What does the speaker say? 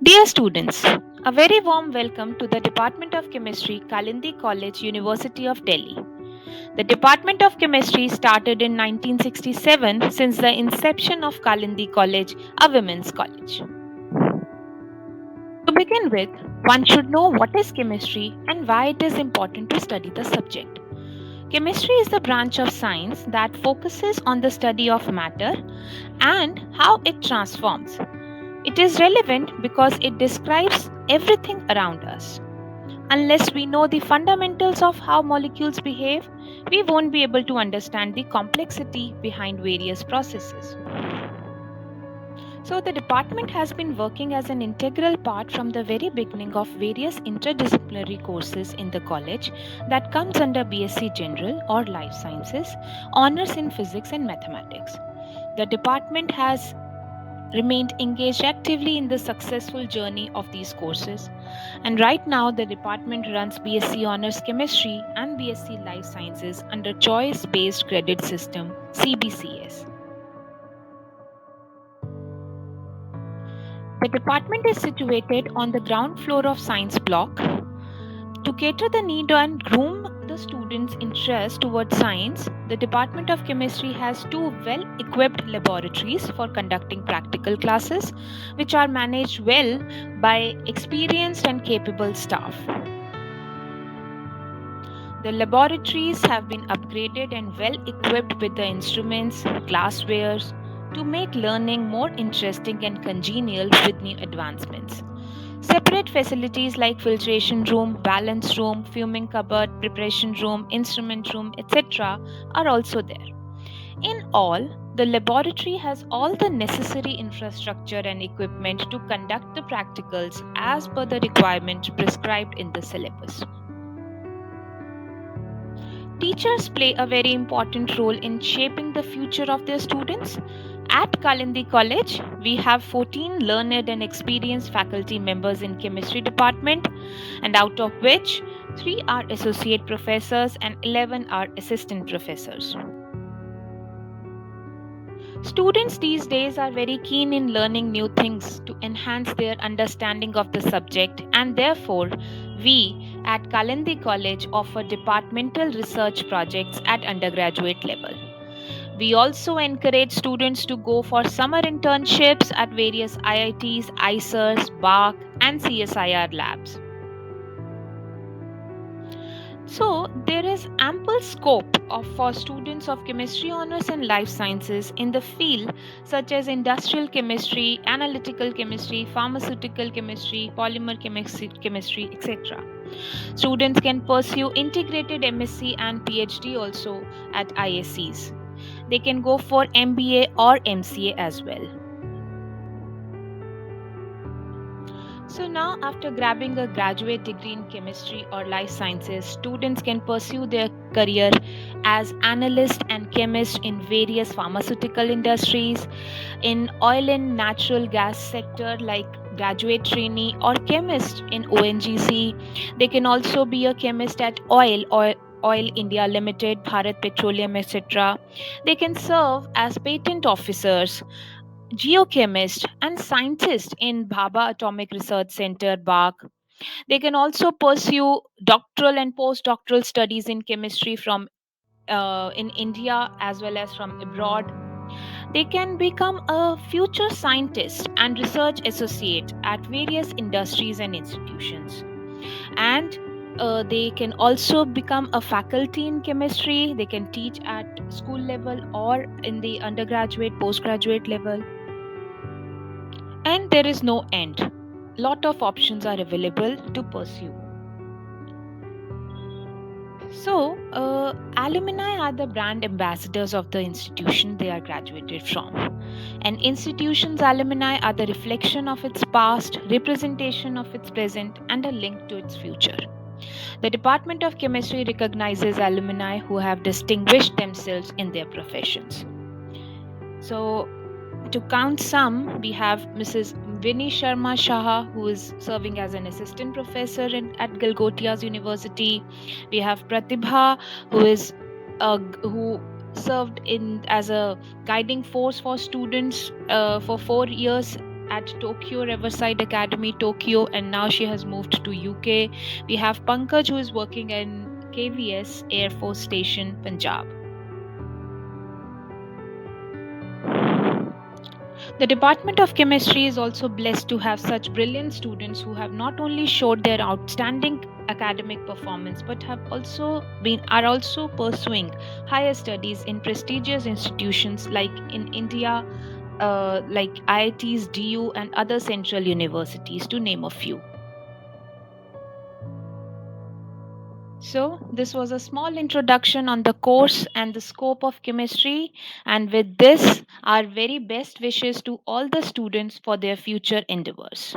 Dear students, a very warm welcome to the Department of Chemistry, Kalindi College, University of Delhi. The Department of Chemistry started in 1967 since the inception of Kalindi College, a women's college. To begin with, one should know what is chemistry and why it is important to study the subject. Chemistry is the branch of science that focuses on the study of matter and how it transforms. It is relevant because it describes everything around us. Unless we know the fundamentals of how molecules behave, we won't be able to understand the complexity behind various processes. So, the department has been working as an integral part from the very beginning of various interdisciplinary courses in the college that comes under BSc General or Life Sciences, honors in physics and mathematics. The department has remained engaged actively in the successful journey of these courses. And right now, the department runs BSc Honors Chemistry and BSc Life Sciences under Choice Based Credit System CBCS. The department is situated on the ground floor of Science Block. To cater the need and groom the students' interest towards science, the Department of Chemistry has two well equipped laboratories for conducting practical classes, which are managed well by experienced and capable staff. The laboratories have been upgraded and well equipped with the instruments, glasswares, to make learning more interesting and congenial with new advancements. Separate facilities like filtration room, balance room, fuming cupboard, preparation room, instrument room, etc. are also there. In all, the laboratory has all the necessary infrastructure and equipment to conduct the practicals as per the requirement prescribed in the syllabus. Teachers play a very important role in shaping the future of their students. At Kalindi College, we have 14 learned and experienced faculty members in chemistry department, and out of which 3 are associate professors and 11 are assistant professors. Students these days are very keen in learning new things to enhance their understanding of the subject, and therefore, we at Kalindi College offer departmental research projects at undergraduate level. We also encourage students to go for summer internships at various IITs, ICERs, BARC, and CSIR labs. So, there is ample scope for students of chemistry honors and life sciences in the field such as industrial chemistry, analytical chemistry, pharmaceutical chemistry, polymer chemistry, etc. Students can pursue integrated MSc and PhD also at ISCs. They can go for MBA or MCA as well. So now, after grabbing a graduate degree in chemistry or life sciences, students can pursue their career as analyst and chemist in various pharmaceutical industries, in oil and natural gas sector like graduate trainee or chemist in ONGC. They can also be a chemist at Oil India Limited, Bharat Petroleum, etc. They can serve as patent officers, geochemist, and scientist in Bhabha Atomic Research Center, BARC. They can also pursue doctoral and postdoctoral studies in chemistry from in India as well as from abroad. They can become a future scientist and research associate at various industries and institutions. And they can also become a faculty in chemistry. They can teach at school level or in the undergraduate, postgraduate level. And there is no end. Lot of options are available to pursue. So, alumni are the brand ambassadors of the institution they are graduated from. An institution's alumni are the reflection of its past, representation of its present, and a link to its future. The Department of Chemistry recognizes alumni who have distinguished themselves in their professions. So, to count some, we have Mrs. Vinny Sharma Shah, who is serving as an assistant professor at Galgotias University. We have Pratibha, who served in as a guiding force for students for 4 years at Tokyo Riverside Academy, Tokyo, and now she has moved to UK. We have Pankaj, who is working in KVS Air Force Station, Punjab. The Department of Chemistry is also blessed to have such brilliant students who have not only showed their outstanding academic performance but have also been are also pursuing higher studies in prestigious institutions like in India, like IITs, DU, and other central universities, to name a few. So, this was a small introduction on the course and the scope of chemistry. And with this, our very best wishes to all the students for their future endeavors.